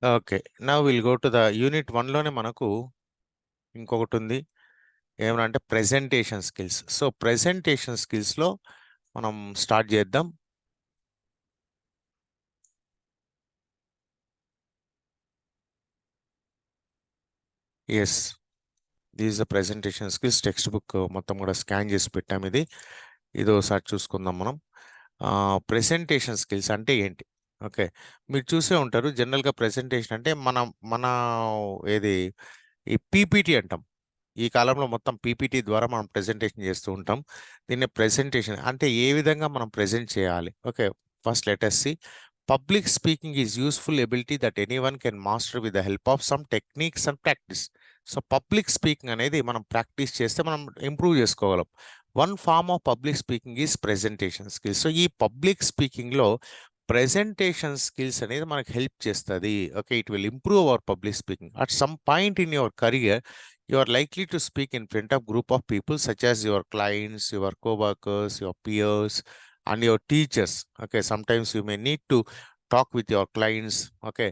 Okay. Now will go to the unit 1లోనే మనకు ఇంకొకటుంది. ఏమనంటే ప్రెజెంటేషన్ స్కిల్స్. సో, ప్రెజెంటేషన్ స్కిల్స్‌లో మనం స్టార్ట్ చేద్దాం. Yes. This is the presentation skills textbook మొత్తం కూడా స్కాన్ చేసి పెట్టాము ఇది. ఇదోసారి చూసుకుందాం మనం. ప్రెజెంటేషన్ స్కిల్స్ అంటే ఏంటి? ఓకే. మీరు చూసే ఉంటారు జనరల్‌గా ప్రెజెంటేషన్ అంటే మనం మన ఏది ఈ పీపీటీ అంటాం. ఈ కాలంలో మొత్తం పీపీటీ ద్వారా మనం ప్రెజెంటేషన్ చేస్తూ ఉంటాం. దీన్ని ప్రెజెంటేషన్ అంటే ఏ విధంగా మనం ప్రెజెంట్ చేయాలి? Okay. First let us see. Public speaking is useful ability that anyone can master with the help of some techniques and practice. So, public speaking అనేది మనం ప్రాక్టీస్ చేస్తే మనం ఇంప్రూవ్ చేసుకోగలం. One form of public speaking is presentation skills. So, ఈ పబ్లిక్ స్పీకింగ్‌లో presentation skills అనేది మనకు హెల్ప్ చేస్తది. Okay. It will improve our public speaking. At some point in your career you are likely to speak in front of group of people such as your clients, your co-workers, your peers, and your teachers. Okay, sometimes you may need to talk with your clients. Okay,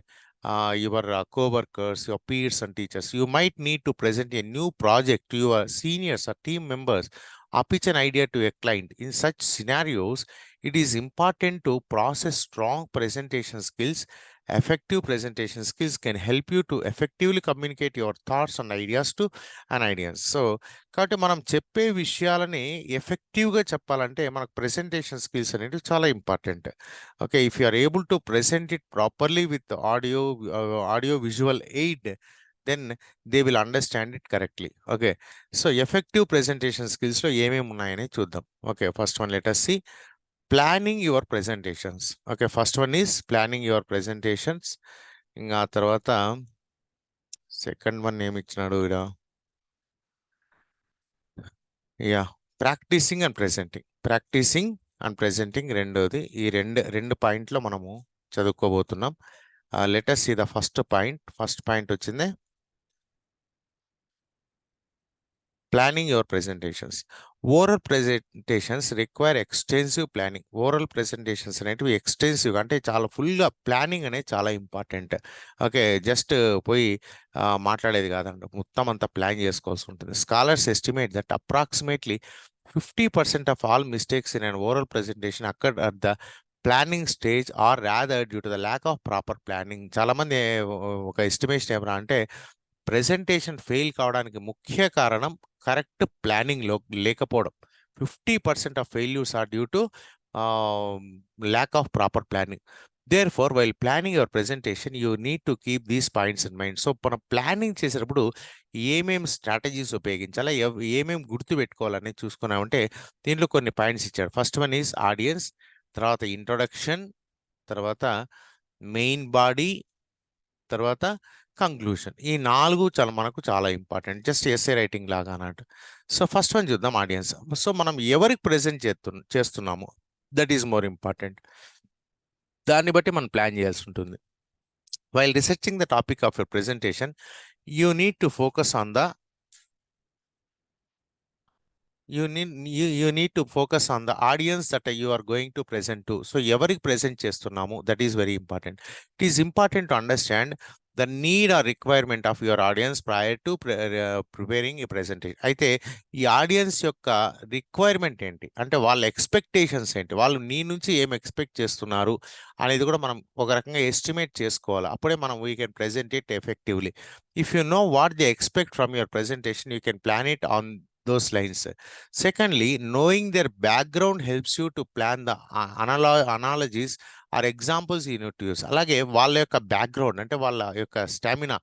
your co-workers, your peers and teachers. You might need to present a new project to your seniors or team members or pitch an idea to a client. In such scenarios, it is important to process strong presentation skills. Effective presentation skills can help you to effectively communicate your thoughts and ideas to an audience. So, కాబట్టి మనం చెప్పే విషయాలని ఎఫెక్టివ్‌గా చెప్పాలంటే మనకు presentation skills అనేటివి చాలా important. Okay. If you are able to present it properly with audio visual aid, then they will understand it correctly. Okay. So, effective presentation స్కిల్స్‌లో ఏమేమి ఉన్నాయని చూద్దాం. Okay. First one let us see. Planning your presentations. Okay. First one is planning your presentations. ఇంగా ఆ తర్వాత second one ఏమిచ్చినాడు ఈడ? Yeah! Practising and presenting. Practising and presenting రెండోది. ఈ రెండు పాయింట్‌లో మనము చదువుకోబోతున్నాం. Let us see the first point. First point వచ్చింది. Planning your presentations. Oral presentations require extensive planning. Oral presentations అనేటివి ఎక్స్‌టెన్సివ్ అంటే చాలా ఫుల్‌గా ప్లానింగ్ అనేది చాలా ఇంపార్టెంట్. ఓకే. జస్ట్ పోయి మాట్లాడేది కాదండి. మొత్తం అంతా ప్లాన్ చేసుకోవాల్సి ఉంటుంది. Scholars estimate that approximately 50% of all mistakes in an oral presentation occur at the planning stage or rather due to the lack of proper planning. చాలామంది ఒక ఎస్టిమేషన్ ఏమరా అంటే ప్రెజెంటేషన్ ఫెయిల్ కావడానికి ముఖ్య కారణం కరెక్ట్ ప్లానింగ్‌లో లేకపోవడం. 50% of failures are due to lack of proper planning. Therefore while planning your presentation you need to keep these points in mind. So, మనం ప్లానింగ్ చేసేటప్పుడు ఏమేమి స్ట్రాటజీస్ ఉపయోగించాలా? ఏమేమి గుర్తుపెట్టుకోవాలనేది చూసుకున్నామంటే దీంట్లో కొన్ని పాయింట్స్ ఇచ్చాడు. ఫస్ట్ వన్ ఈజ్ ఆడియన్స్, తర్వాత ఇంట్రొడక్షన్, తర్వాత మెయిన్ బాడీ, తర్వాత కంక్లూషన్. ఈ 4 మనకు చాలా ఇంపార్టెంట్. జస్ట్ ఎస్సే రైటింగ్ లాగా అన్నట్టు. సో, ఫస్ట్ వన్ చూద్దాం ఆడియన్స్. సో, మనం ఎవరికి ప్రెజెంట్ చేస్తున్నాము దట్ ఈస్ మోర్ ఇంపార్టెంట్. దాన్ని బట్టి మనం ప్లాన్ చేయాల్సి ఉంటుంది. While researching the topic of your presentation you need to focus on the you need to focus on the audience that you are going to present to. So, ఎవరికి present చేస్తున్నాము that is very important. It is important to understand the need or requirement of your audience prior to preparing a presentation. అయితే ఈ audience యొక్క requirement ఏంటి? అంటే వాళ్ళ expectations ఏంటి? వాళ్ళు నీ నుంచి ఏం ఎక్స్‌పెక్ట్ చేస్తున్నారు అనేది కూడా మనం ఒక రకంగా ఎస్టిమేట్ చేసుకోవాలి. అప్పుడే మనం we can present it effectively. If you know what they expect from your presentation you can plan it on those lines. Secondly, knowing their background helps you to plan the analogies or examples ఈ you need use. అలాగే వాళ్ళ యొక్క background అంటే వాళ్ళ యొక్క stamina,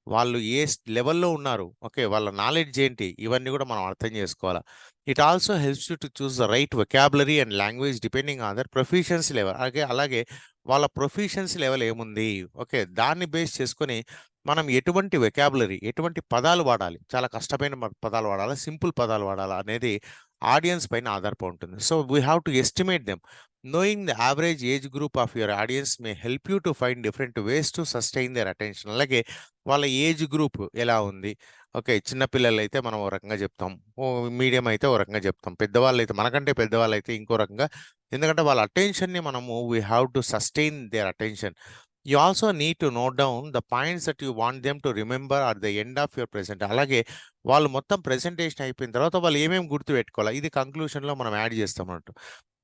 వాళ్ళు ఏ లెవెల్లో ఉన్నారు, ఓకే, వాళ్ళ నాలెడ్జ్ ఏంటి, ఇవన్నీ కూడా మనం అర్థం చేసుకోవాలి. It also helps you to choose the right vocabulary and language depending on their proficiency level. అలాగే వాళ్ళ ప్రొఫిషియన్సీ లెవెల్ ఏముంది, ఓకే, దాన్ని బేస్ చేసుకొని మనం ఎటువంటి వొకాబులరీ, ఎటువంటి పదాలు వాడాలి, చాలా కష్టమైన పదాలు వాడాలా, సింపుల్ పదాలు వాడాలా అనేది ఆడియన్స్ పైన ఆధారపడి ఉంటుంది. So, we have to estimate them. Knowing the average age group of your audience may help you to find different ways to sustain their attention. అలాగే వాళ్ళ ఏజ్ గ్రూప్ ఎలా ఉంది, ఓకే, చిన్నపిల్లలు అయితే మనం ఓ రకంగా చెప్తాం, మీడియం అయితే ఓ రకంగా చెప్తాం, పెద్దవాళ్ళు అయితే మనకంటే పెద్దవాళ్ళు అయితే ఇంకో రకంగా. ఎందుకంటే వాళ్ళ అటెన్షన్ని మనము we have to sustain their attention. You also need to note down the points that you want them to remember at the end of your present. అలాగే వాళ్ళు మొత్తం ప్రెజెంటేషన్ అయిపోయిన తర్వాత వాళ్ళు ఏమేమి గుర్తు పెట్టుకోవాలి, ఇది కంక్లూషన్లో మనం యాడ్ చేస్తాం అన్నట్టు.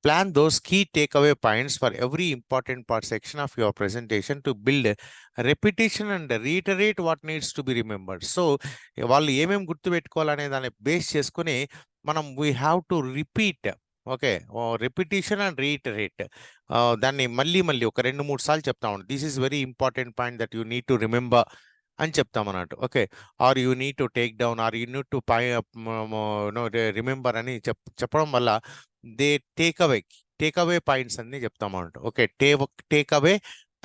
Plan those key takeaway points for every important part section of your presentation to build repetition and reiterate what needs to be remembered. So వాళ్ళు ఏమేమి గుర్తు పెట్టుకోవాలనే దాన్ని బేస్ చేసుకుని మనం we have to repeat. Okay, repetition and reiterate. దాన్ని మళ్ళీ మళ్ళీ ఒక 2-3 సార్లు చెప్తా ఉంటాం. This is very important point that you need to remember అని చెప్తాం అన్నట్టు. Okay, or you need to take down, or you need to remember అని చెప్పడం వల్ల దే టేక్ అవే పాయింట్స్ అన్ని చెప్తాం అన్నట్టు. ఓకే, టేక్ అవే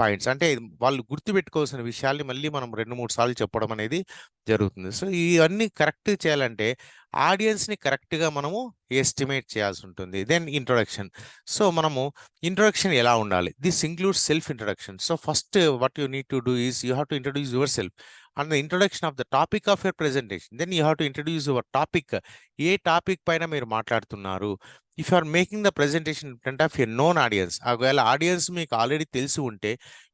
పాయింట్స్ అంటే వాళ్ళు గుర్తుపెట్టుకోవాల్సిన విషయాల్ని మళ్ళీ మనం 2-3 సార్లు చెప్పడం అనేది జరుగుతుంది. సో ఇవన్నీ కరెక్ట్ చేయాలంటే ఆడియన్స్ని కరెక్ట్గా మనము ఎస్టిమేట్ చేయాల్సి ఉంటుంది. Then introduction. సో మనము ఇంట్రొడక్షన్ ఎలా ఉండాలి? This includes self introduction. So first what you need to do is you have to introduce yourself and the introduction of the topic of your presentation. Then you have to introduce your topic. ఏ topic పైన మీరు మాట్లాడుతున్నారు? If you are making the presentation in front of a known audience, ఒకవేళ ఆడియన్స్ మీకు already తెలిసి ఉంటే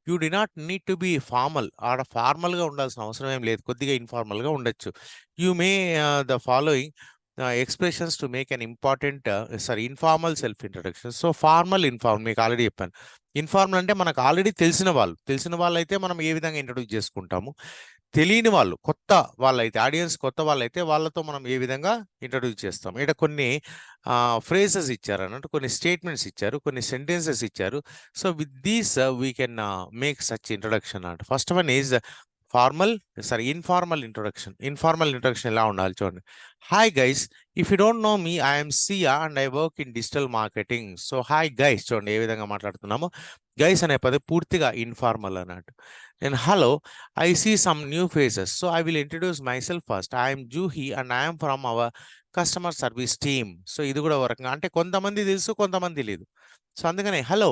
you did not need to B formal. ఆడ ఫార్మల్గా ఉండాల్సిన అవసరం ఏం లేదు, కొద్దిగా ఇన్ఫార్మల్గా ఉండొచ్చు. You may the following expressions to make an important informal self introduction. So formal, informal మీకు ఆల్రెడీ చెప్పాను. ఇన్ఫార్మల్ అంటే మనకు ఆల్రెడీ తెలిసిన వాళ్ళు అయితే మనం ఏ విధంగా ఇంట్రొడ్యూస్ చేసుకుంటాము, తెలియని వాళ్ళు, కొత్త వాళ్ళైతే, ఆడియన్స్ కొత్త వాళ్ళైతే వాళ్ళతో మనం ఏ విధంగా ఇంట్రొడ్యూస్ చేస్తాం. ఇక్కడ కొన్ని ఫ్రేజెస్ ఇచ్చారు అన్నట్టు, కొన్ని స్టేట్మెంట్స్ ఇచ్చారు, కొన్ని సెంటెన్సెస్ ఇచ్చారు. So with these we can make such introduction అన్నట్టు. First one is informal introduction. Informal introduction ఎలా ఉండాలి చూడండి. Hi guys, if you don't know me, I'm Sia and I work in digital marketing. So hi guys, చూడండి ఏ విధంగా మాట్లాడుతున్నామో. Guys అనే పదం పూర్తిగా ఇన్ఫార్మల్ అన్నట్టు. And hello, I see some new faces. So I will introduce myself first. I'm Juhi and I'm from our customer service team. So ఇది కూడా ఒక రకంగా అంటే కొంతమంది తెలుసు, కొంతమంది లేదు. సో అందుకనే hello,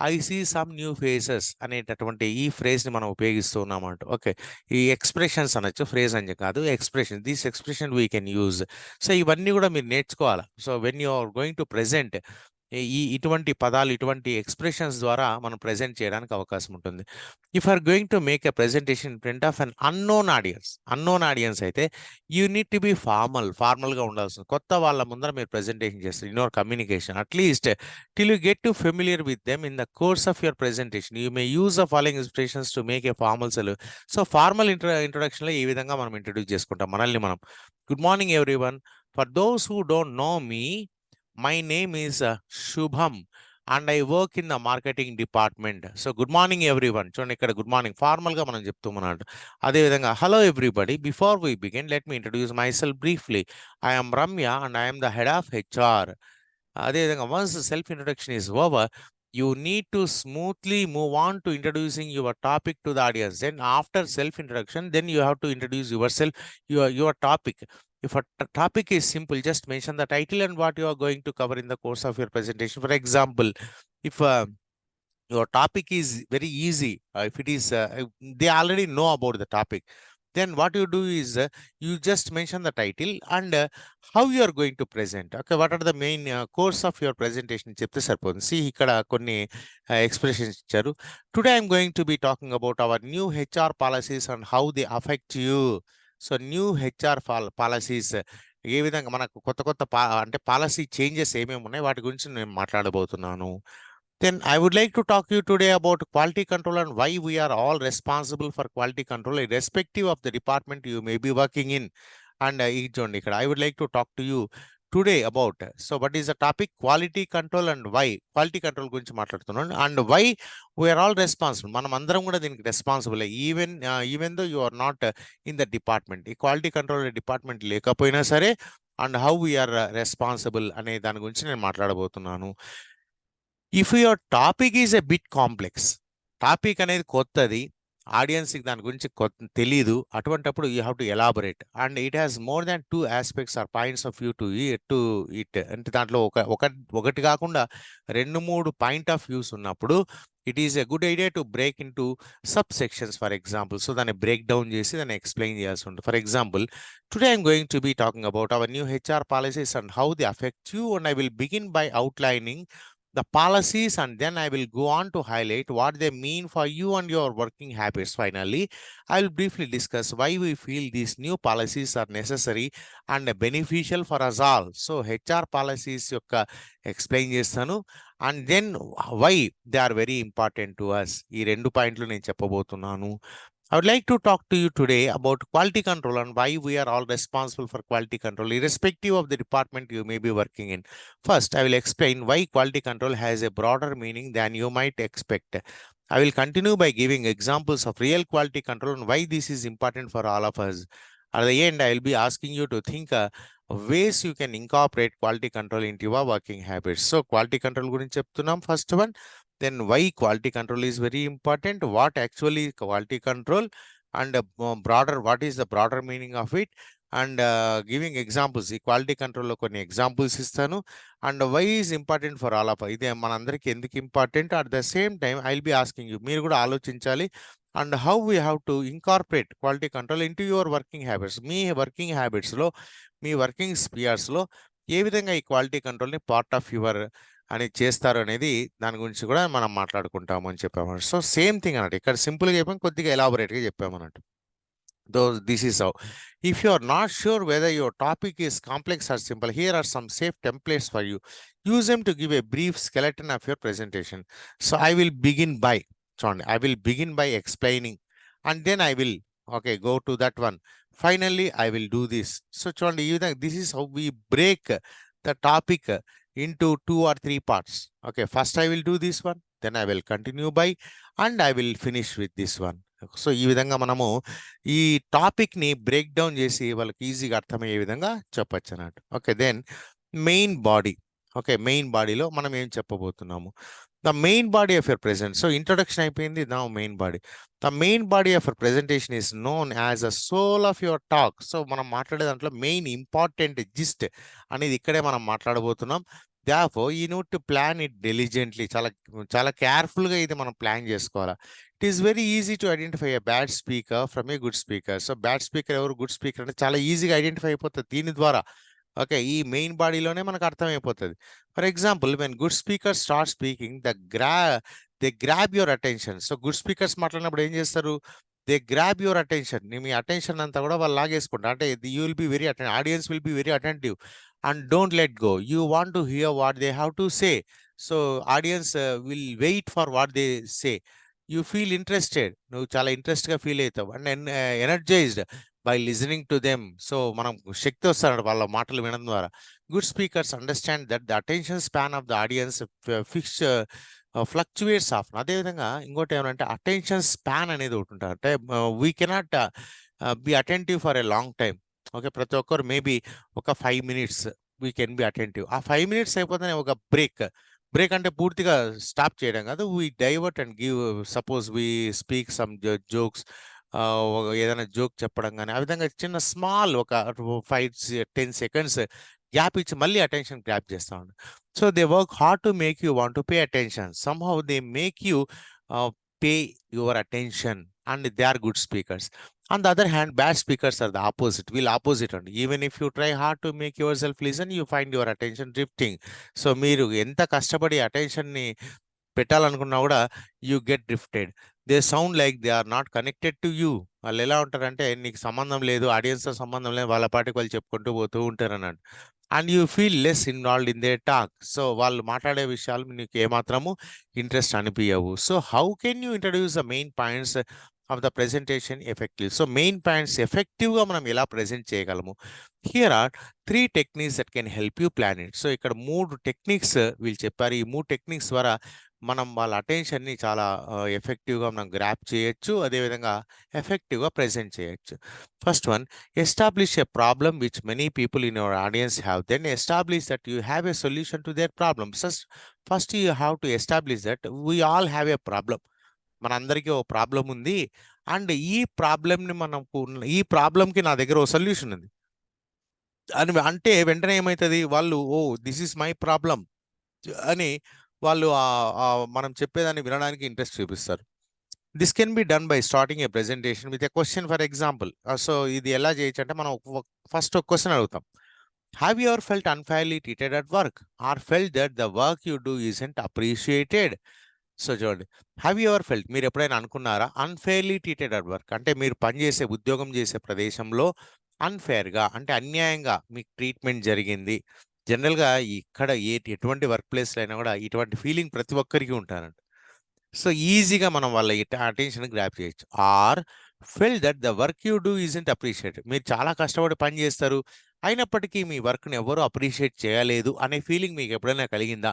I see some new faces అనేటటువంటి ఈ ఫ్రేజ్ని మనం ఉపయోగిస్తూ ఉన్నామంట. ఓకే, ఈ ఎక్స్ప్రెషన్స్ అనొచ్చు, ఫ్రేజ్ అని కాదు, expression. This expression we can use. So ఇవన్నీ కూడా మీరు నేర్చుకోవాలి. So when you are going to present, ఇటువంటి పదాలు, ఇటువంటి ఎక్స్ప్రెషన్స్ ద్వారా మనం ప్రెజెంట్ చేయడానికి అవకాశం ఉంటుంది. If are going to make a presentation in front of an unknown audience అయితే యూ నీడ్ టు బి ఫార్మల్గా ఉండాల్సింది. కొత్త వాళ్ళ ముందర మీరు ప్రెజెంటేషన్ చేస్తారు in your communication. At least till you get to familiar with them in the course of your presentation, you may use the following expressions to make a formal solution. So formal introduction లో ఈ విధంగా మనం introduce చేసుకుంటాం మనల్ని మనం. Good morning everyone, for those who don't know me, my name is Shubham and I work in the marketing department. So good morning everyone, చూడండి ఇక్కడ good morning ఫార్మల్గా మనం చెప్తున్నాం. అదేవిధంగా hello everybody, before we begin let me introduce myself briefly. I'm Ramya and I'm the head of HR. అదేవిధంగా once self introduction is over, you need to smoothly move on to introducing your topic to the audience. Then after self introduction, then you have to introduce yourself, your topic. If a topic is simple, just mention the title and what you are going to cover in the course of your presentation. For example, if your topic is very easy, if it is they already know about the topic, then what you do is you just mention the title and how you are going to present. Okay, what are the main course of your presentation చెప్తే సరిపోతుంది. See ఇక్కడ కొన్ని expressions ఇచ్చారు. Today I am going to be talking about our new HR policies and how they affect you. So new HR policies, ఏ విధంగా మనకు కొత్త అంటే పాలసీ చేంజెస్ ఏమేమి ఉన్నాయి వాటి గురించి నేను మాట్లాడబోతున్నాను. Then I would like to talk to you today about quality control and why we are all responsible for quality control, irrespective of the department you may be working in. And I would like to talk to you today about, so what is the topic? Quality control and why. Quality control గురించి మాట్లాడుతున్నాను and why we are all responsible. మనం అందరం కూడా దీనికి responsible, even though you are not in the department. ఈ quality control department లేకపోయినా సరే, and how we are responsible అనే దాని గురించి నేను మాట్లాడబోతున్నాను. If your topic is a bit complex, topic అనేది కొత్తది, ఆడియన్స్కి దాని గురించి తెలీదు, అటువంటప్పుడు you have to elaborate and it has more than 2 aspects or points of view to it. అంటే దాంట్లో ఒకటి కాకుండా 2-3 పాయింట్ ఆఫ్ వ్యూస్ ఉన్నప్పుడు it is a good idea to break in to sub sections, for example. So దాన్ని break down చేసి దాన్ని explain చేయాల్సి ఉంటుంది. For example, today I'm going to be talking about our new HR policies and how they affect you, and I will begin by outlining the policies, and then I will go on to highlight what they mean for you and your working habits. Finally, I will briefly discuss why we feel these new policies are necessary and beneficial for us all. So HR policies యొక్క explain చేస్తాను, and then why they are very important to us. ఈ రెండు పాయింట్లు నేను చెప్పబోతున్నాను. I would like to talk to you today about quality control and why we are all responsible for quality control, irrespective of the department you may be working in. First, I will explain why quality control has a broader meaning than you might expect. I will continue by giving examples of real quality control and why this is important for all of us. At the end, I will be asking you to think ways you can incorporate quality control into your working habits. So, quality control గురించి చెప్తున్నాం. First one, then why quality control is very important, what actually quality control, and broader, what is the broader meaning of it, and giving examples. ఈ quality కంట్రోల్లో కొన్ని examples ఇస్తాను, and why is important for all of. ఇది మనందరికీ ఎందుకు important. At the same time I will be asking you, మీరు కూడా ఆలోచించాలి, and how we have to incorporate quality control into your working habits. మీ వర్కింగ్ హ్యాబిట్స్లో, మీ వర్కింగ్ స్పియర్స్లో ఏ విధంగా ఈ క్వాలిటీ కంట్రోల్ని పార్ట్ ఆఫ్ యువర్ అని చేస్తారు అనేది, దాని గురించి కూడా మనం మాట్లాడుకుంటాము అని చెప్పామన్నట్టు. సో సేమ్ థింగ్ అన్నట్టు, ఇక్కడ సింపుల్గా చెప్పాము, కొద్దిగా ఎలాబొరేట్గా చెప్పామన్నట్టు. This is how. If you are not sure whether your topic is complex or simple, here are some safe templates for you. Use them to give a brief skeleton of your presentation. So I will begin by, explaining, and then I will, go to that one. Finally, I will do this. So this is how we break the topic into 2 or 3 parts. Okay, first I will do this one, then I will continue by, and I will finish with this one. So ఈ విధంగా మనము ఈ టాపిక్ని break down చేసి వాళ్ళకి ఈజీగా అర్థమయ్యే విధంగా చెప్పచ్చు అన్నట్టు. Okay, then main body. Main బాడీలో మనం ఏం చెప్పబోతున్నాము. The main body of your present. So introduction అయిపోయింది, నా main body. The main body of your presentation is known as a soul of your talk. So మనం మాట్లాడే దాంట్లో మెయిన్ ఇంపార్టెంట్ జిస్ట్ అనేది ఇక్కడే మనం మాట్లాడబోతున్నాం. Therefore, you need to plan it diligently. చాలా కేర్ఫుల్గా ఇది మనం ప్లాన్ చేసుకోవాలా. It is very easy to identify a bad speaker from a good speaker. So bad speaker ఎవరు, గుడ్ స్పీకర్ అంటే చాలా ఈజీగా ఐడెంటిఫై అయిపోతుంది దీని ద్వారా. ఈ మెయిన్ బాడీలోనే మనకు అర్థమైపోతుంది. For example, when good speaker start speaking, they grab your attention. So good speakers మాట్లాడినప్పుడు ఏం చేస్తారు, they grab your attention. Me attention అంతా కూడా వాళ్ళు లాగేసుకుంటారు. అంటే you will be very audience will be very attentive and don't let go. You want to hear what they have to say. So audience will wait for what they say. You feel interested. నువ్వు చాలా ఇంట్రెస్ట్గా feel అవుతావు, and energized by listening to them. So మనం శక్తి వస్తాడు వాళ్ళ మాటలు వినడం ద్వారా. Good speakers understand that the attention span of the audience fluctuates off. అదేవిధంగా ఇంకోటి ఏమంటే అటెన్షన్ స్పాన్ అనేది ఒకటి ఉంటుంది. అంటే we cannot be attentive for a long time. ప్రతి ఒక్కరు మేబీ ఒక 5 minutes we can be attentive. ఆ 5 minutes అయిపోతే ఒక బ్రేక్ అంటే పూర్తిగా స్టాప్ చేయడం కాదు, we divert and give. Suppose we speak some jokes, ఏదైనా జోక్ చెప్పడం కానీ, ఆ విధంగా చిన్న స్మాల్ ఒక 5-10 seconds గ్యాప్ ఇచ్చి మళ్ళీ అటెన్షన్ గ్రాప్ చేస్తా ఉండు. So they work hard to make you want to pay attention. Somehow they make you pay your attention, and they are good speakers. On the other hand, bad speakers are the opposite. Will opposite only. Even if you try hard to make yourself listen, you find your attention drifting. So మీరు ఎంత కష్టపడి అటెన్షన్ని పెట్టాలనుకున్నా కూడా you get drifted. They sound like they are not connected to you. వాళ్ళు ఎలా ఉంటారంటే నీకు సంబంధం లేదు, ఆడియన్స్తో సంబంధం లేదు, వాళ్ళ పాటికి వాళ్ళు చెప్పుకుంటూ పోతూ ఉంటారు అన్నట్టు. And you feel less involved in their talk. So వాళ్ళు మాట్లాడే విషయాలు నీకు ఏమాత్రము ఇంట్రెస్ట్ అనిపించవు. So how can you introduce the main points of the presentation effective. So main points ఎఫెక్టివ్గా మనం ఎలా ప్రెజెంట్ చేయగలము. Here are 3 techniques that can help you plan it. So ఇక్కడ 3 techniques వీళ్ళు చెప్పారు. ఈ 3 techniques ద్వారా మనం వాళ్ళ అటెన్షన్ని చాలా ఎఫెక్టివ్గా మనం గ్రాప్ చేయొచ్చు, అదేవిధంగా ఎఫెక్టివ్గా ప్రెజెంట్ చేయొచ్చు. First one, establish a problem which many people in your audience have, then establish that you have a solution to their problems. First you have to establish that we all have a problem. మనందరికీ ఓ problem ఉంది, and ఈ ప్రాబ్లంకి నా దగ్గర ఓ solution ఉంది అని అంటే వెంటనే ఏమవుతుంది, వాళ్ళు oh this is my problem అని వాళ్ళు మనం చెప్పేదాన్ని వినడానికి ఇంట్రెస్ట్ చూపిస్తారు. This can be done by starting a presentation with a question. For example, so ఇది ఎలా చేయొచ్చు అంటే మనం ఫస్ట్ ఒక క్వశ్చన్ అడుగుతాం. Have you ever felt unfairly treated at work or felt that the work you do isn't appreciated? So చూడండి, have you ever felt, మీరు ఎప్పుడైనా అనుకున్నారా అన్ఫెయిర్లీ ట్రీటెడ్ అట్ వర్క్, అంటే మీరు పనిచేసే ఉద్యోగం చేసే ప్రదేశంలో అన్ఫేర్గా అంటే అన్యాయంగా మీకు ట్రీట్మెంట్ జరిగింది. జనరల్గా ఇక్కడ ఎటువంటి వర్క్ ప్లేస్లో అయినా కూడా ఇటువంటి ఫీలింగ్ ప్రతి ఒక్కరికి ఉంటారంట. సో ఈజీగా మనం వాళ్ళ అటెన్షన్ గ్రాప్ చేయొచ్చు. Or feel that the work you do isn't appreciate, మీరు చాలా కష్టపడి పని చేస్తారు, అయినప్పటికీ మీ వర్క్ని ఎవరు అప్రిషియేట్ చేయలేదు అనే ఫీలింగ్ మీకు ఎప్పుడైనా కలిగిందా?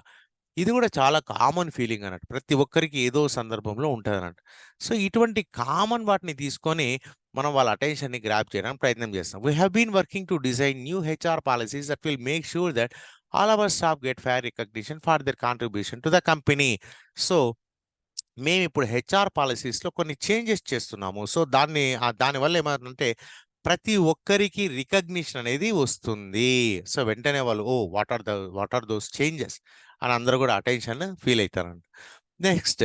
ఇది కూడా చాలా కామన్ ఫీలింగ్ అన్నట్టు. ప్రతి ఒక్కరికి ఏదో సందర్భంలో ఉంటదన్నట్టు. సో, ఇటువంటి కామన్ వాటిని తీసుకొని మనం వాళ్ళ అటెన్షన్‌ని గ్రాబ్ చేయడానికి ప్రయత్నం చేస్తాం. We have been working to design new HR policies that will make sure that all our staff get fair recognition for their contribution to the company. So, మేమిప్పుడు హెచ్ఆర్ పాలిసీస్‌లో కొన్ని చేంజెస్ చేస్తున్నాము. సో, దానివల్ల ఏమవుతుందంటే ప్రతి ఒక్కరికి రికగ్నిషన్ అనేది వస్తుంది. సో, వెంటనే వాళ్ళు oh! What are those changes అని అందరూ కూడా అటెన్షన్ ఫీల్ అయితారంట. Next,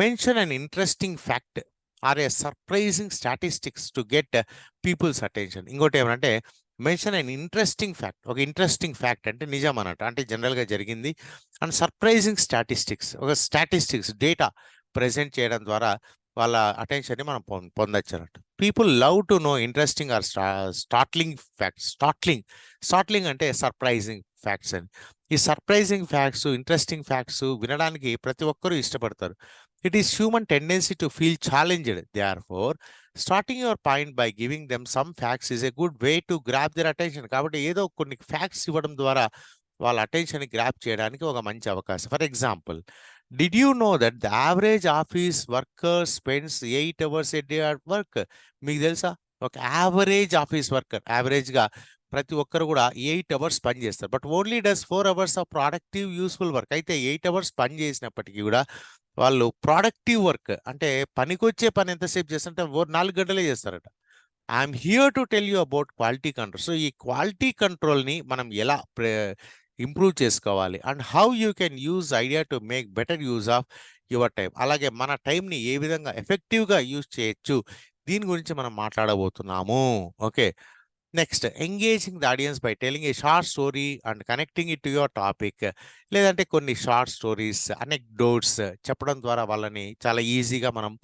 mention an interesting fact or a surprising statistics to get people's attention. ఇంకోటి ఏమనంటే మెన్షన్ అన్ ఇంట్రెస్టింగ్ ఫ్యాక్ట్. ఒక ఇంట్రెస్టింగ్ ఫ్యాక్ట్ అంటే నిజం అన్నట్టు. అంటే జనరల్‌గా జరిగింది. అండ్ సర్ప్రైజింగ్ స్టాటిస్టిక్స్, ఒక స్టాటిస్టిక్స్ డేటా ప్రెజెంట్ చేయడం ద్వారా వాళ్ళ అటెన్షన్‌ని మనం పొందొచ్చన్నట్టు. People love to know interesting or startling facts. Startling అంటే సర్ప్రైజింగ్ ఫ్యాక్ట్స్ అని. ఈ సర్ప్రైజింగ్ ఫ్యాక్ట్స్, ఇంట్రెస్టింగ్ ఫ్యాక్ట్స్ వినడానికి ప్రతి ఒక్కరూ ఇష్టపడతారు. It is human tendency to feel challenged. Therefore starting your point by giving them some facts is a good way to grab their attention. కాబట్టి ఏదో కొన్ని ఫ్యాక్ట్స్ ఇవ్వడం ద్వారా వాళ్ళ అటెన్షన్‌ని గ్రాబ్ చేయడానికి ఒక మంచి అవకాశం. For example, did you know that the average office worker spends 8 hours a day at work? మీకు తెలుసా? ఒక యావరేజ్ ఆఫీస్ వర్కర్, యావరేజ్‌గా ప్రతి ఒక్కరు కూడా 8 అవర్స్ పని చేస్తారు. But only does 4 hours of productive useful work. అయితే 8 అవర్స్ పని చేసినప్పటికీ కూడా వాళ్ళు ప్రొడక్టివ్ వర్క్ అంటే పనికొచ్చే పని ఎంతసేపు చేస్తారంటే 4 గంటలే చేస్తారట. I'm here to tell you about quality control. So, ఈ క్వాలిటీ కంట్రోల్‌ని మనం ఎలా ఇంప్రూవ్ చేసుకోవాలి and how you can use idea to make better use of your time. అలాగే మన టైంని ఏ విధంగా ఎఫెక్టివ్‌గా యూజ్ చేయొచ్చు, దీని గురించి మనం మాట్లాడబోతున్నాము. Okay. Next, engaging the audience by telling A short story and connecting it to your topic. లేదంటే కొన్ని షార్ట్ స్టోరీస్, అనెక్డోట్స్ చెప్పడం ద్వారా వాళ్ళని చాలా ఈజీగా మనం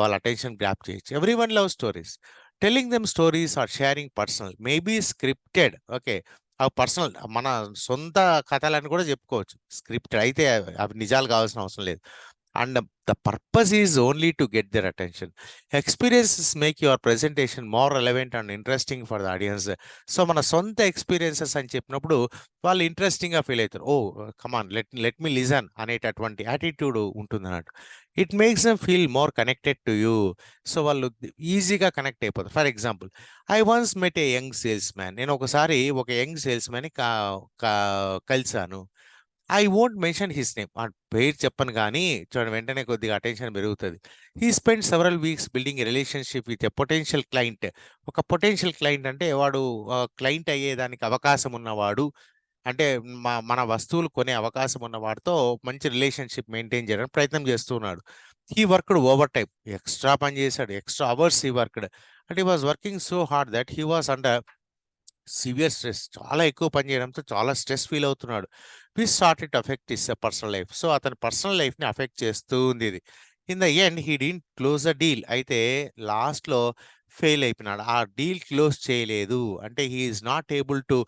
వాళ్ళ అటెన్షన్ గ్రాప్ చేయొచ్చు. Everyone love stories. Telling them stories or sharing personal maybe scripted. Okay. అవి పర్సనల్ మన సొంత కథలని కూడా చెప్పుకోవచ్చు. స్క్రిప్టెడ్ అయితే అవి నిజాలు కావాల్సిన అవసరం లేదు. And the purpose is only to get their attention. Experiences make your presentation more relevant and interesting for the audience. So, మన సొంత ఎక్స్పీరియన్సెస్ అని చెప్పినప్పుడు వాళ్ళు ఇంట్రెస్టింగ్‌గా ఫీల్ అవుతారు. Oh! Come on let me listen అనేటటువంటి యాటిట్యూడ్ ఉంటుందన్నట్టు. It makes them feel more connected to you. So, వాళ్ళు ఈజీగా కనెక్ట్ అయిపోతారు. For example, I once met a young salesman. నేను ఒకసారి ఒక యంగ్ సేల్స్ మ్యాన్‌ని క క కలిసాను. I won't mention his name. ఆ పేరు చెప్పను గానీ, చూడండి వెంటనే కొద్దిగా అటెన్షన్ పెరుగుతది. He spend several weeks building a relationship with a potential client. ఒక పొటెన్షియల్ క్లయింట్ అంటే వాడు క్లయింట్ అయ్యేదానికి అవకాశం ఉన్నవాడు. అంటే మన వస్తువులు కొనే అవకాశం ఉన్న వాడితో మంచి రిలేషన్‌షిప్ మెయింటైన్ చేయడానికి ప్రయత్నం చేస్తూ ఉన్నాడు. హి వర్క్డ్ ఓవర్ టైమ్. ఎక్స్‌ట్రా పని చేశాడు. ఎక్స్‌ట్రా అవర్స్ హి వర్క్డ్. అంటే he was working so hard that he was under severe stress. చాలా ఎక్కువ పని చేయడంతో చాలా స్ట్రెస్ ఫీల్ అవుతున్నాడు. Which started to affect his personal life. So, అతని పర్సనల్ లైఫ్‌ని అఫెక్ట్ చేస్తూ ఉంది ఇది. In the end he didn't close the deal. అయితే లాస్ట్‌లో ఫెయిల్ అయిపోయినాడు. ఆ డీల్ క్లోజ్ చేయలేదు. అంటే he is not able to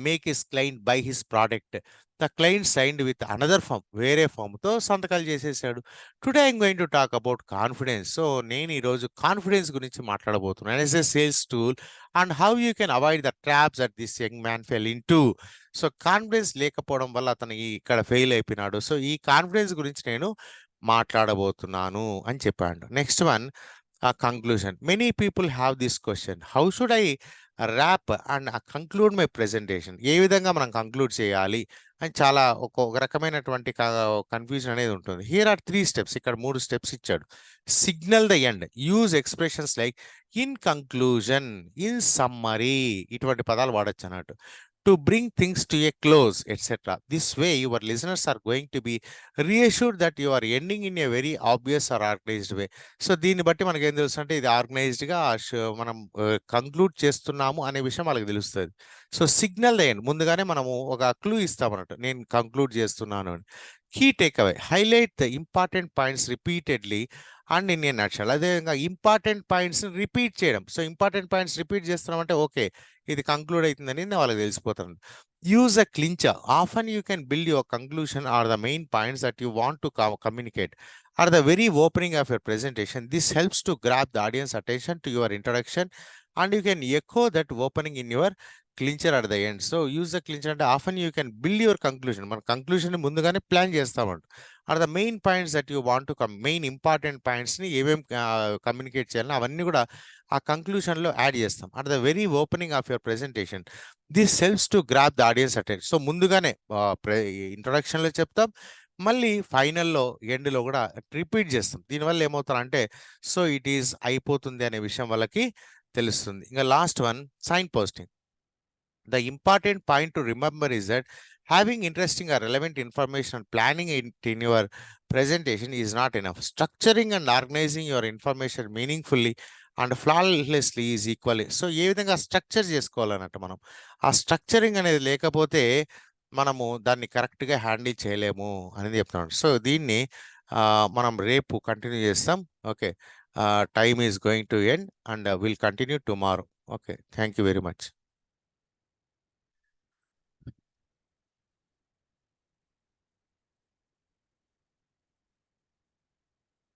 make his client buy his product. The client signed with another firm. వేరే ఫర్మ్‌తో సంతకాలు చేసేసాడు. Today I am going to talk about confidence. So, నేను ఈరోజు కాన్ఫిడెన్స్ గురించి మాట్లాడబోతున్నాను. As a sales tool and how you can avoid the traps that this young man fell into. So, confidence లేకపోవడం వల్ల అతను ఇక్కడ ఫెయిల్ అయిపోయినాడు. సో, ఈ కాన్ఫిడెన్స్ గురించి నేను మాట్లాడబోతున్నాను అని చెప్పాడు. Next one, conclusion. Many people have this question, how should I wrap and conclude my presentation. ఏ విధంగా మనం కంక్లూడ్ చేయాలి అని చాలా ఒక రకమైనటువంటి కన్ఫ్యూజన్ అనేది ఉంటుంది. Here are 3 steps. ఇక్కడ 3 స్టెప్స్ ఇచ్చాడు. Signal the end. Use expressions like in conclusion, in summary, ఇటువంటి పదాలు వాడొచ్చు అన్నట్టు. to bring things to a close, etc. This way, your listeners are going to be reassured that you are ending in a very obvious or organized way. So దీన్ని బట్టి మనకి ఏం తెలుసు అంటే ఇది ఆర్గనైజ్డ్గా మనం కంక్లూడ్ చేస్తున్నాము అనే విషయం వాళ్ళకి తెలుస్తుంది. సో సిగ్నల్ అయ్యండి ముందుగానే మనము ఒక క్లూ ఇస్తామన్నట్టు నేను కంక్లూడ్ చేస్తున్నాను అని. Key takeaway highlight the important points repeatedly and in a nutshell. అదేవిధంగా ఇంపార్టెంట్ పాయింట్స్ రిపీట్ చేయడం. సో ఇంపార్టెంట్ పాయింట్స్ రిపీట్ చేస్తున్నామంటే ఓకే ఇది కంక్లూడ్ అవుతుందని వాళ్ళకి తెలిసిపోతుంది. Use a clincher. Often you can build your conclusion or the main points that you want to communicate or the very opening of your presentation. This helps to grab the audience attention to your introduction and you can echo that opening in your clincher at the end. So use the clincher అంటే often you can build your conclusion. మన conclusion ముందుగానే plan చేస్తామంట. Or the main points that you want to main important పాయింట్స్ని ఏమేమి communicate చేయాలని అవన్నీ కూడా ఆ కంక్లూషన్లో యాడ్ చేస్తాం. At the very opening of your presentation this helps to grab the audience attention. So ముందుగానే ఇంట్రొడక్షన్లో చెప్తాం, మళ్ళీ ఫైనల్లో ఎండ్లో కూడా రిపీట్ చేస్తాం. దీనివల్ల ఏమవుతారంటే సో ఇట్ ఈస్ అయిపోతుంది అనే విషయం వాళ్ళకి తెలుస్తుంది. ఇంకా last one, signposting. The important point to remember is that having interesting or relevant information and planning it in your presentation is not enough. Structuring and organizing your information meaningfully and flawlessly is equally. So ఏ విధంగా structure చేసుకోవాలన్నట్టు మనం ఆ structuring అనేది లేకపోతే మనము దాన్ని కరెక్ట్గా handle చేయలేము అనేది చెప్తున్నాను. సో దీన్ని మనం రేపు కంటిన్యూ చేస్తాం. Okay, time is going to end and will continue tomorrow. Okay, thank you very much.